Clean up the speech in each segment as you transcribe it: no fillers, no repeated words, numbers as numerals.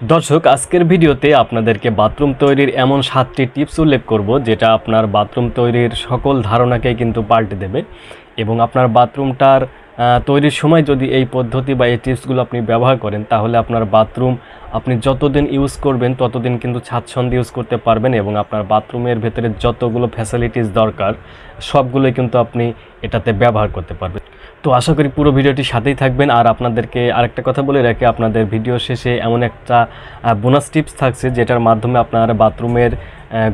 দর্শক, আজকের ভিডিওতে আপনাদেরকে বাথরুম তৈরির এমন 7টি টিপস উল্লেখ করব যেটা আপনার বাথরুম তৈরির সকল ধারণাকে কিন্তু পাল্টে দেবে। এবং আপনার বাথরুমটার তৈরির সময় যদি এই পদ্ধতি বা এই টিপসগুলো আপনি ব্যবহার করেন, তাহলে আপনার বাথরুম আপনি যতদিন ইউজ করবেন ততদিন কিন্তু স্বাচ্ছন্দ্যে ইউজ করতে পারবেন এবং আপনার বাথরুমের ভেতরে যতগুলো ফ্যাসিলিটিস দরকার সবগুলোই কিন্তু আপনি এটাতে ব্যবহার করতে পারবেন। তো আশা করি পুরো ভিডিওটির সাথেই থাকবেন। আর আপনাদেরকে আরেকটা কথা বলে রাখি, আপনাদের ভিডিও শেষে এমন একটা বোনাস টিপস থাকছে যেটার মাধ্যমে আপনার বাথরুমের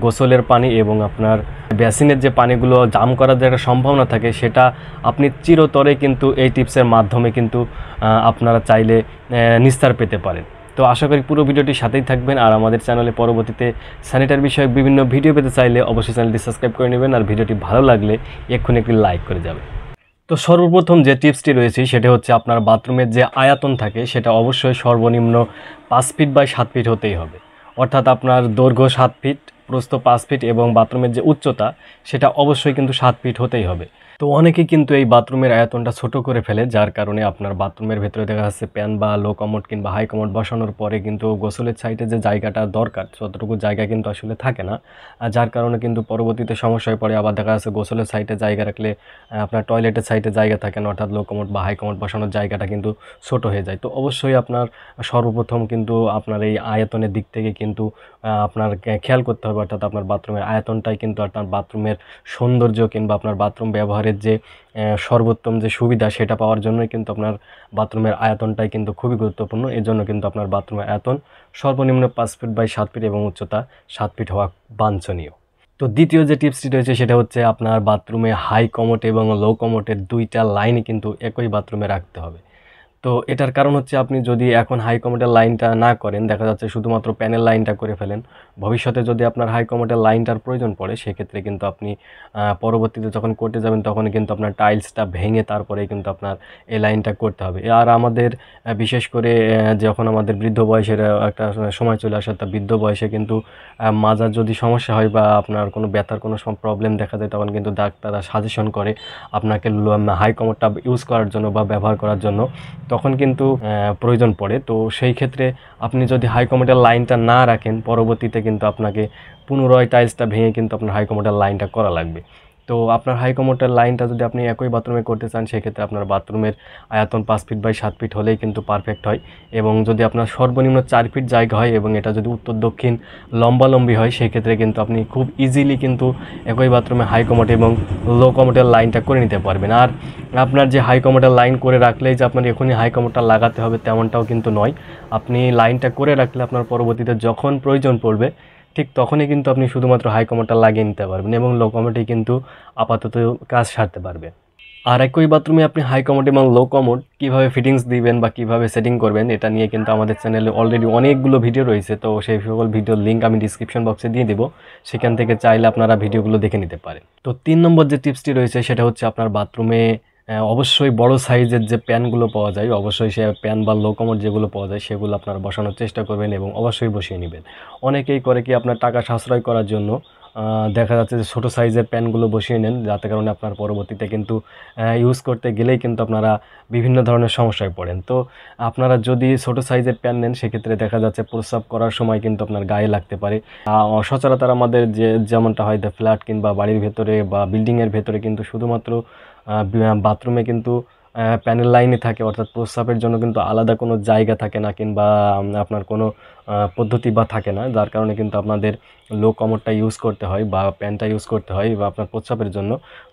গোসলের পানি এবং আপনার বেসিনের যে পানিগুলো জাম করার যে একটা সম্ভাবনা থাকে, সেটা আপনি চিরতরে কিন্তু এই টিপসের মাধ্যমে কিন্তু আপনারা চাইলে নিস্তার পেতে পারেন। তো আশা করি পুরো ভিডিওটির সাথেই থাকবেন। আর আমাদের চ্যানেলে পরবর্তীতে স্যানিটারি বিষয়ক বিভিন্ন ভিডিও পেতে চাইলে অবশ্যই চ্যানেলটি সাবস্ক্রাইব করে নেবেন, আর ভিডিওটি ভালো লাগলে এক্ষুনি একটি লাইক করে যাবেন। তো সর্বপ্রথম যে টিপসটি রয়েছে সেটা হচ্ছে আপনার বাথরুমের যে আয়তন থাকে সেটা অবশ্যই সর্বনিম্ন 5 ফিট বাই 7 ফিট হতেই হবে। অর্থাৎ আপনার দৈর্ঘ্য 7 ফিট, প্রস্থ 5 ফিট এবং বাথরুমের যে উচ্চতা সেটা অবশ্যই কিন্তু 7 ফিট হতেই হবে। তো অনেকেই কিন্তু এই বাথরুমের আয়তনটা ছোট করে ফেলে, যার কারণে আপনার বাথরুমের ভেতরে দেখা যাচ্ছে প্যান বা লো কমোড কিংবা হাই কমোড বসানোর পরে কিন্তু গোসলের সাইডে যে জায়গাটা দরকার ততটুকু জায়গা কিন্তু আসলে থাকে না, যার কারণে কিন্তু পরবর্তীতে সমস্যায় পড়ে। আবার দেখা যাচ্ছে গোসলের সাইডে জায়গা রাখলে আপনার টয়লেটের সাইডে জায়গা থাকে না, অর্থাৎ লো কমোড বা হাই কমোড বসানোর জায়গাটা কিন্তু ছোট হয়ে যায়। তো অবশ্যই আপনার সর্বপ্রথম কিন্তু আপনার এই আয়তনের দিক থেকে কিন্তু আপনার খেয়াল করতে হবে, অর্থাৎ আপনার বাথরুমের আয়তনটাই কিন্তু আপনার বাথরুমের সৌন্দর্য কিংবা আপনার বাথরুম ব্যবহারের যে সর্বোত্তম যে সুবিধা সেটা পাওয়ার জন্যই কিন্তু আপনার বাথরুমের আয়তনটাই কিন্তু খুবই গুরুত্বপূর্ণ। এর জন্য কিন্তু আপনার বাথরুমের আয়তন সর্বনিম্ন 5 ফিট বাই 7 ফিট এবং উচ্চতা 7 ফিট হওয়া বাঞ্ছনীয়। তো দ্বিতীয় যে টিপসটি রয়েছে সেটা হচ্ছে আপনার বাথরুমে হাই কমোড এবং লো কমোডের দুইটা লাইনই কিন্তু একই বাথরুমে রাখতে হবে। তো এটার কারণ হচ্ছে আপনি যদি এখন হাই কমোডের লাইনটা না করেন, দেখা যাচ্ছে শুধুমাত্র প্যানেল লাইনটা করে ফেলেন, ভবিষ্যতে যদি আপনার হাই কমোডের লাইনটার প্রয়োজন পড়ে সেক্ষেত্রে কিন্তু আপনি পরবর্তীতে যখন করতে যাবেন তখন কিন্তু আপনার টাইলসটা ভেঙে তারপরেই কিন্তু আপনার এই লাইনটা করতে হবে। আর আমাদের বিশেষ করে যখন আমাদের বৃদ্ধ বয়সের একটা সময় চলে আসে, তা বৃদ্ধ বয়সে কিন্তু মাজার যদি সমস্যা হয় বা আপনার কোনো ব্যথার কোনো প্রবলেম দেখা যায়, তখন কিন্তু ডাক্তাররা সাজেশন করে আপনাকে হাই কমোডটা ইউজ করার জন্য বা ব্যবহার করার জন্য, তখন কিন্তু প্রয়োজন পড়ে। তো সেই ক্ষেত্রে আপনি যদি হাই কমোডের লাইনটা না রাখেন, পরবর্তীতে কিন্তু আপনাকে পুনরায় টাইলসটা ভেঙে কিন্তু আপনার হাই কমোডের লাইনটা করা লাগবে। তো আপনার হাই কমোডের লাইনটা যদি আপনি একই বাথরুমে করতে চান, সেক্ষেত্রে আপনার বাথরুমের আয়তন 5 ফিট বাই 7 ফিট হলেই কিন্তু পারফেক্ট হয়। এবং যদি আপনার সর্বনিম্ন 4 ফিট জায়গা হয় এবং এটা যদি উত্তর দক্ষিণ লম্বালম্বি হয়, সেক্ষেত্রে কিন্তু আপনি খুব ইজিলি কিন্তু একই বাথরুমে হাই কমোড এবং লো কমোডের লাইনটা করে নিতে পারবেন। আর আপনার যে হাই কমোডের লাইন করে রাখলেই যে আপনার এখনই হাই কমোডটা লাগাতে হবে তেমনটাও কিন্তু নয়। আপনি লাইনটা করে রাখলে আপনার পরবর্তীতে যখন প্রয়োজন পড়বে ঠিক তখনই কিন্তু আপনি শুধুমাত্র হাই কমোডটা লাগিয়ে নিতে পারবেন এবং লো কমোডেই কিন্তু আপাতত কাজ সারতে পারবেন। আর একই বাথরুমে আপনি হাই কমোড এবং লো কমোড কীভাবে ফিটিংস দিবেন বা কীভাবে সেটিং করবেন এটা নিয়ে কিন্তু আমাদের চ্যানেলে অলরেডি অনেকগুলো ভিডিও রয়েছে। তো সেই সকল ভিডিওর লিঙ্ক আমি ডিসক্রিপশন বক্সে দিয়ে দেবো, সেখান থেকে চাইলে আপনারা ভিডিওগুলো দেখে নিতে পারেন। তো 3 নম্বর যে টিপসটি রয়েছে সেটা হচ্ছে আপনার বাথরুমে অবশ্যই বড় সাইজের যে প্যানগুলো পাওয়া যায়, অবশ্যই সে প্যান বা লো কমোড যেগুলো পাওয়া যায় সেগুলো আপনারা বসানোর চেষ্টা করবেন এবং অবশ্যই বসিয়ে নেবেন। অনেকেই করে কি আপনার টাকা সাশ্রয় করার জন্য দেখা যাচ্ছে যে ছোটো সাইজের প্যানগুলো বসিয়ে নেন, যাতে কারণে আপনার পরবর্তীতে কিন্তু ইউজ করতে গেলেই কিন্তু আপনারা বিভিন্ন ধরনের সমস্যায় পড়েন। তো আপনারা যদি ছোটো সাইজের প্যান নেন সেক্ষেত্রে দেখা যাচ্ছে প্রস্রাব করার সময় কিন্তু আপনার গায়ে লাগতে পারে। সচরাচর আমাদের যেমনটা হয় ফ্ল্যাট কিংবা বাড়ির ভেতরে বা বিল্ডিংয়ের ভেতরে কিন্তু শুধুমাত্র বাথরুমে কিন্তু প্যানেল লাইনে থাকে, অর্থাৎ প্রস্রাবের জন্য কিন্তু আলাদা কোনো জায়গা থাকে না কিংবা আপনার কোনো পদ্ধতি বা থাকে না, যার কারণে কিন্তু আপনাদের লো কমোডটা ইউজ করতে হয় বা প্যানটা ইউজ করতে হয় বা আপনার প্রস্রাবের জন্য।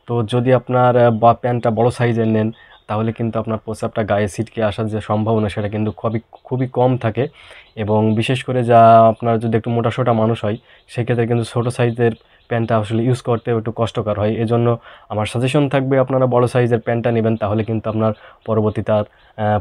তো যদি আপনার বা প্যানটা বড় সাইজের নেন তাহলে কিন্তু আপনার প্রস্রাবটা গায়ে ছিটকে আসার যে সম্ভাবনা সেটা কিন্তু খুবই কম থাকে। এবং বিশেষ করে যা আপনার যদি একটু মোটাসোটা মানুষ হয় সেক্ষেত্রে কিন্তু ছোটো সাইজের প্যান্টটা আসলে ইউজ করতে একটু কষ্টকর হয়। এজন্য আমার সাজেশন থাকবে আপনারা বড় সাইজের প্যান্টটা নেবেন, তাহলে কিন্তু আপনার পরবর্তীতে আর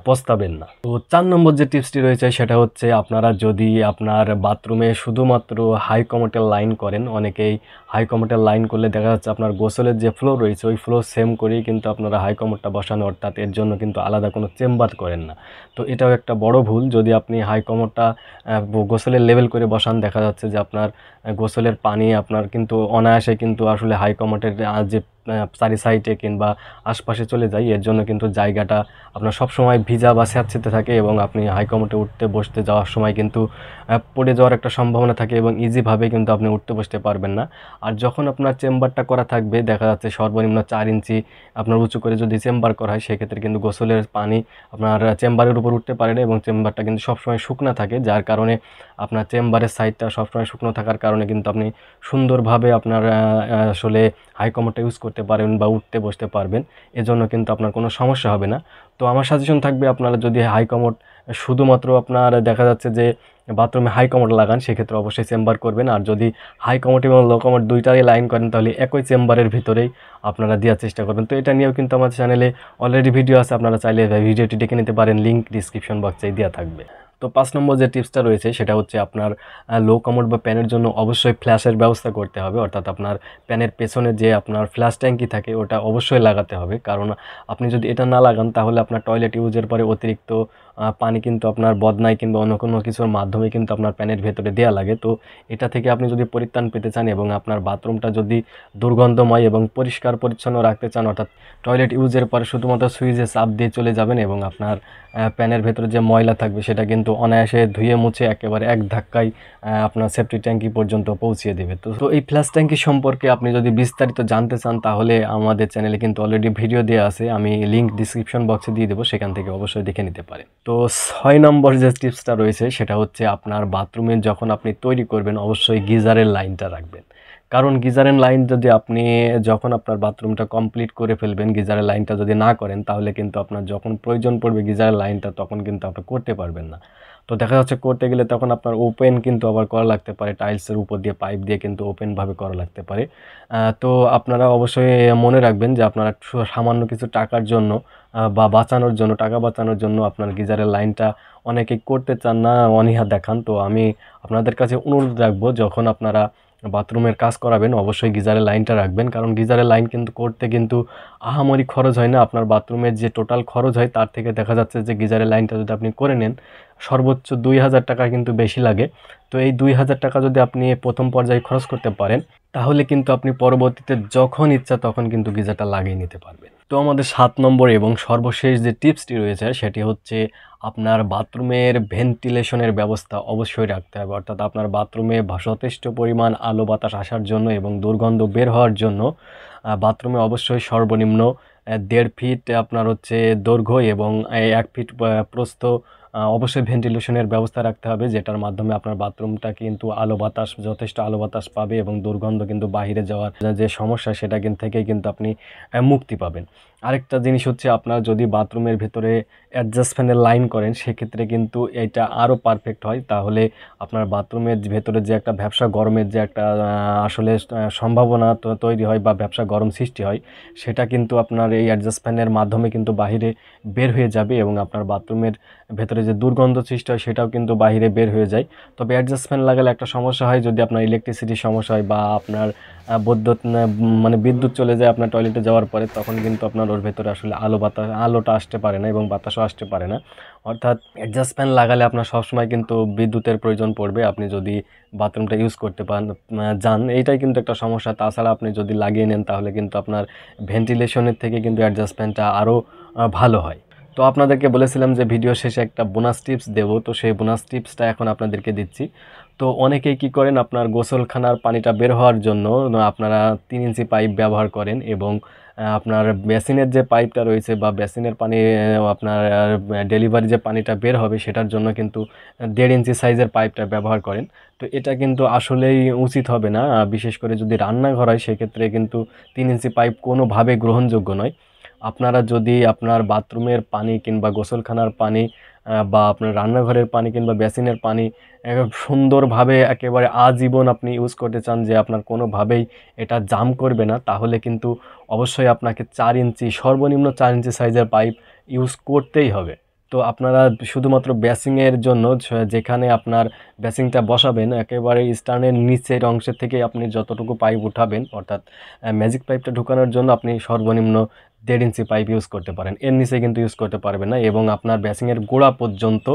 পস্তাবেন না। তো 4 নম্বর যে টিপসটি রয়েছে সেটা হচ্ছে আপনারা যদি আপনার বাথরুমে শুধুমাত্র হাই কমোডের লাইন করেন, অনেকেই হাই কমোডের লাইন করলে দেখা যাচ্ছে আপনার গোসলের যে ফ্লো রয়েছে ওই ফ্লো সেম করেই কিন্তু আপনারা হাই কমোডটা বসানো, অর্থাৎ এর জন্য কিন্তু আলাদা কোনো চেম্বার করেন না। তো এটাও একটা বড় ভুল। যদি আপনি হাই কমোডটা গোসলের লেভেল করে বসান, দেখা যাচ্ছে যে আপনার গোসলের পানি আপনার কিন্তু অনায়াসে কিন্তু আসলে হাই কমোডের যে চারি সাইডে কিংবা আশপাশে চলে যায়, এর জন্য কিন্তু জায়গাটা আপনার সবসময় ভিজা বা স্যাঁতসেঁতে থাকে এবং আপনি হাই কমোডে উঠতে বসতে যাওয়ার সময় কিন্তু পড়ে যাওয়ার একটা সম্ভাবনা থাকে এবং ইজিভাবে কিন্তু আপনি উঠতে বসতে পারবেন না। আর যখন আপনার চেম্বারটা করা থাকবে, দেখা যাচ্ছে সর্বনিম্ন 4 ইঞ্চি আপনার উঁচু করে যদি চেম্বার করা হয়, সেক্ষেত্রে কিন্তু গোসলের পানি আপনার চেম্বারের উপর উঠতে পারে না এবং চেম্বারটা কিন্তু সবসময় শুকনা থাকে, যার কারণে আপনার চেম্বারের সাইডটা সবসময় শুকনো থাকার কারণে কিন্তু আপনি সুন্দরভাবে আপনার আসলে হাই কমোডটা ইউজ করতে পারবেন বা উঠতে বসতে পারবেন। এজন্য কিন্তু আপনার কোনো সমস্যা হবে না। তো আমার সাজেশন থাকবে, আপনারা যদি হাই কমোড শুধুমাত্র আপনার দেখা যাচ্ছে যে বাথরুমে হাই কমোড লাগান, সেক্ষেত্রে অবশ্যই চেম্বার করবেন। আর যদি হাই কমোড এবং লো কমোড দুইটারই লাইন করেন, তাহলে একই চেম্বারের ভিতরেই আপনারা দেওয়ার চেষ্টা করবেন। তো এটা নিয়েও কিন্তু আমার চ্যানেলে অলরেডি ভিডিও আছে, আপনারা চাইলে ভিডিওটি দেখে নিতে পারেন, লিঙ্ক ডিসক্রিপশন বক্সেই দেওয়া থাকবে। তো 5 নম্বর যে টিপসটা রয়েছে সেটা হচ্ছে আপনার লো কমোড বা প্যানের জন্য অবশ্যই ফ্ল্যাশের ব্যবস্থা করতে হবে, অর্থাৎ আপনার প্যানের পেছনে যে আপনার ফ্ল্যাশ ট্যাঙ্কি থাকে ওটা অবশ্যই লাগাতে হবে। কারণ আপনি যদি এটা না লাগান, তাহলে আপনার টয়লেট ইউজের পরে অতিরিক্ত পানি কিন্তু আপনার বদনায় কিংবা অন্য কোনো কিছুর মাধ্যমে কিন্তু আপনার প্যানের ভেতরে দেওয়া লাগে। তো এটা থেকে আপনি যদি পরিত্রাণ পেতে চান এবং আপনার বাথরুমটা যদি দুর্গন্ধময় এবং পরিষ্কার পরিচ্ছন্ন রাখতে চান, অর্থাৎ টয়লেট ইউজের পরে শুধুমাত্র সুইচে চাপ দিয়ে চলে যাবেন এবং আপনার প্যানের ভেতরে যে ময়লা থাকবে সেটা কিন্তু অনায়াসে ধুয়ে মুছে একেবারে এক ধাক্কায় আপনার সেফটি ট্যাঙ্কি পর্যন্ত পৌঁছিয়ে দেবে। তো এই ফ্ল্যাশ ট্যাঙ্কি সম্পর্কে আপনি যদি বিস্তারিত জানতে চান, তাহলে আমাদের চ্যানেলে কিন্তু অলরেডি ভিডিও দেওয়া আছে, আমি লিঙ্ক ডিসক্রিপশন বক্সে দিয়ে দেবো, সেখান থেকে অবশ্যই দেখে নিতে পারেন। তো 6 নম্বর যে টিপসটা রয়েছে সেটা হচ্ছে আপনার বাথরুমে যখন আপনি তৈরি করবেন, অবশ্যই গিজারের লাইনটা রাখবেন। কারণ গিজারের লাইন যদি আপনি যখন আপনার বাথরুমটা কমপ্লিট করে ফেলবেন, গিজারের লাইনটা যদি না করেন, তাহলে কিন্তু আপনার যখন প্রয়োজন পড়বে গিজারের লাইনটা, তখন কিন্তু আপনি করতে পারবেন না। তো দেখা যাচ্ছে করতে গেলে তখন আপনার ওপেন কিন্তু আবার করা লাগতে পারে, টাইলসের উপর দিয়ে পাইপ দিয়ে কিন্তু ওপেনভাবে করা লাগতে পারে। তো আপনারা অবশ্যই মনে রাখবেন যে আপনারা সামান্য কিছু টাকার জন্য বা বাঁচানোর জন্য, টাকা বাঁচানোর জন্য আপনার গিজারের লাইনটা অনেকেই করতে চান না, অনীহা দেখান। তো আমি আপনাদের কাছে অনুরোধ রাখবো, যখন আপনারা বাথরুমের কাজ করাবেন, অবশ্যই গিজারের লাইনটা রাখবেন। কারণ গিজারের লাইন কিন্তু করতে কিন্তু আহামরি খরচ হয় না, আপনার বাথরুমের যে টোটাল খরচ হয় তার থেকে দেখা যাচ্ছে যে গিজারের লাইনটা যদি আপনি করে নেন, সর্বোচ্চ 2000 টাকা কিন্তু বেশি লাগে। তো এই 2000 টাকা যদি আপনি প্রথম পর্যায়ে খরচ করতে পারেন, তাহলে কিন্তু আপনি পরবর্তীতে যখন ইচ্ছা তখন কিন্তু গিজারটা লাগিয়ে নিতে পারবেন। তো আমাদের 7 নম্বর এবং সর্বশেষ যে টিপসটি রয়েছে সেটি হচ্ছে আপনার বাথরুমের ভেন্টিলেশনের ব্যবস্থা অবশ্যই রাখতে হবে, অর্থাৎ আপনার বাথরুমে যথেষ্ট পরিমাণ আলো বাতাস আসার জন্য এবং দুর্গন্ধ বের হওয়ার জন্য বাথরুমে অবশ্যই সর্বনিম্ন 1.5 ফিট আপনার হচ্ছে দৈর্ঘ্য এবং 1 ফিট প্রস্থ অবশ্যই ভেন্টিলেশনের ব্যবস্থা রাখতে হবে, যেটার মাধ্যমে আপনার বাথরুমটা কিন্তু যথেষ্ট আলো বাতাস পাবে এবং দুর্গন্ধ কিন্তু বাইরে যাওয়ার যে সমস্যা সেটা থেকেই কিন্তু আপনি মুক্তি পাবেন। আরেকটা জিনিস হচ্ছে, আপনার যদি বাথরুমের ভেতরে অ্যাডজাস্ট ফ্যানের লাইন করেন, সেক্ষেত্রে কিন্তু এটা আরও পারফেক্ট হয়। তাহলে আপনার বাথরুমের ভেতরে যে একটা ভ্যাপসা গরমের যে একটা আসলে সম্ভাবনা তৈরি হয় বা ভ্যাপসা গরম সৃষ্টি হয়, সেটা কিন্তু আপনার এই অ্যাডজাস্ট ফ্যানের মাধ্যমে কিন্তু বাহিরে বের হয়ে যাবে এবং আপনার বাথরুমের ভেতরে যে দুর্গন্ধ সৃষ্টি হয় সেটাও কিন্তু বাহিরে বের হয়ে যায়। তবে অ্যাডজাস্ট ফ্যান লাগালে একটা সমস্যা হয়, যদি আপনার ইলেকট্রিসিটির সমস্যা হয় বা আপনার বিদ্যুৎ চলে যায় আপনার টয়লেটে যাওয়ার পরে, তখন কিন্তু আপনার ওর ভেতরে আসলে আলোটা আসতে পারে না এবং বাতাসও আসতে পারে না। অর্থাৎ অ্যাডজাস্ট ফ্যান লাগালে আপনার সবসময় কিন্তু বিদ্যুতের প্রয়োজন পড়বে, আপনি যদি বাথরুমটা ইউজ করতে যান, এইটাই কিন্তু একটা সমস্যা। তাছাড়া আপনি যদি লাগিয়ে নেন, তাহলে কিন্তু আপনার ভেন্টিলেশনের থেকে কিন্তু অ্যাডজাস্ট ফ্যানটা আরও ভালো হয়। তো আপনাদেরকে বলেছিলাম যে ভিডিও শেষে একটা বোনাস টিপস দেবো, তো সেই বোনাস টিপসটা এখন আপনাদেরকে দিচ্ছি। তো অনেকেই কি করেন, আপনার গোসলখানার পানিটা বের হওয়ার জন্য আপনারা 3 ইঞ্চি পাইপ ব্যবহার করেন এবং আপনার বেসিনের যে পাইপটা রয়েছে বা বেসিনের পানি আপনার ডেলিভারি যে পানিটা বের হবে সেটার জন্য কিন্তু 1.5 ইঞ্চি সাইজের পাইপটা ব্যবহার করেন। তো এটা কিন্তু আসলেই উচিত হবে না, বিশেষ করে যদি রান্নাঘর হয়, সেক্ষেত্রে কিন্তু 3 ইঞ্চি পাইপ কোনোভাবে গ্রহণযোগ্য নয়। আপনারা যদি আপনার বাথরুমের পানি কিংবা গোসলখানার পানি বা আপনার রান্নাঘরের পানি কিংবা বেসিনের পানি সুন্দরভাবে একেবারে আজীবন আপনি ইউজ করতে চান, যে আপনার কোনোভাবেই এটা জাম করবে না, তাহলে কিন্তু অবশ্যই আপনাকে 4 ইঞ্চি, সর্বনিম্ন 4 ইঞ্চি সাইজের পাইপ ইউজ করতেই হবে। তো আপনারা শুধুমাত্র বেসিংয়ের জন্য যেখানে আপনার বেসিংটা বসাবেন, একেবারে স্টার্নের নিচের অংশের থেকে আপনি যতটুকু পাইপ উঠাবেন, অর্থাৎ ম্যাজিক পাইপটা ঢুকানোর জন্য আপনি সর্বনিম্ন 1.5 ইঞ্চি পাইপ ইউজ করতে পারেন, এর নিচে কিন্তু ইউজ করতে পারবেন না। এবং আপনার বেসিংয়ের গোড়া পর্যন্ত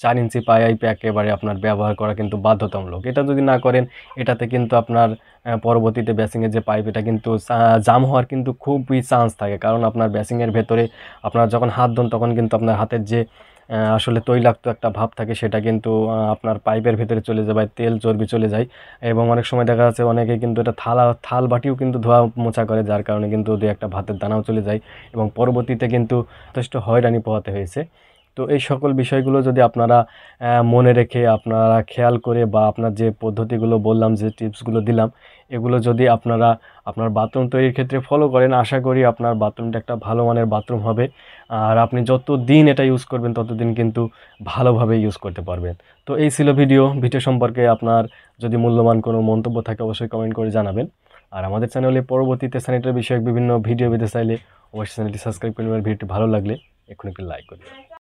4 ইঞ্চি পাইপ একেবারে আপনার ব্যবহার করা কিন্তু বাধ্যতামূলক। এটা যদি না করেন, এটাতে কিন্তু আপনার পরবর্তীতে বেসিংয়ের যে পাইপ, এটা কিন্তু জাম হওয়ার কিন্তু খুবই চান্স থাকে। কারণ আপনার বেসিংয়ের ভেতরে আপনার যখন হাত ধোন, তখন কিন্তু আপনার হাতের যে আসলে তৈলাক্ত একটা ভাব থাকে, সেটা কিন্তু আপনার পাইপের ভিতরে চলে যায় বা তেল চর্বি চলে যায়। এবং অনেক সময় দেখা যাচ্ছে অনেকে কিন্তু এটা থাল বাটিও কিন্তু ধোয়া মোছা করে, যার কারণে কিন্তু দুই একটা ভাতের দানাও চলে যায় এবং পরবর্তীতে কিন্তু যথেষ্ট হয়রানি পোহাতে হয়েছে। তো এই সকল বিষয়গুলো যদি আপনারা মনে রেখে, আপনারা খেয়াল করে, বা আপনার যে পদ্ধতিগুলো বললাম, যে টিপসগুলো দিলাম, এগুলো যদি আপনারা আপনার বাথরুম তৈরির ক্ষেত্রে ফলো করেন, আশা করি আপনার বাথরুমটা একটা ভালো মানের বাথরুম হবে। আর আপনি যত দিন এটা ইউজ করবেন, ততদিন কিন্তু ভালোভাবে ইউজ করতে পারবেন। তো এই ছিল ভিডিও সম্পর্কে আপনার যদি মূল্যবান কোনো মন্তব্য থাকে, অবশ্যই কমেন্ট করে জানাবেন। আর আমাদের চ্যানেলে পরবর্তীতে স্যানিটারি বিষয়ক বিভিন্ন ভিডিও পেতে চাইলে অবশ্যই চ্যানেলটি সাবস্ক্রাইব করবেন। ভিডিওটি ভালো লাগলে এখন একটি লাইক করবেন।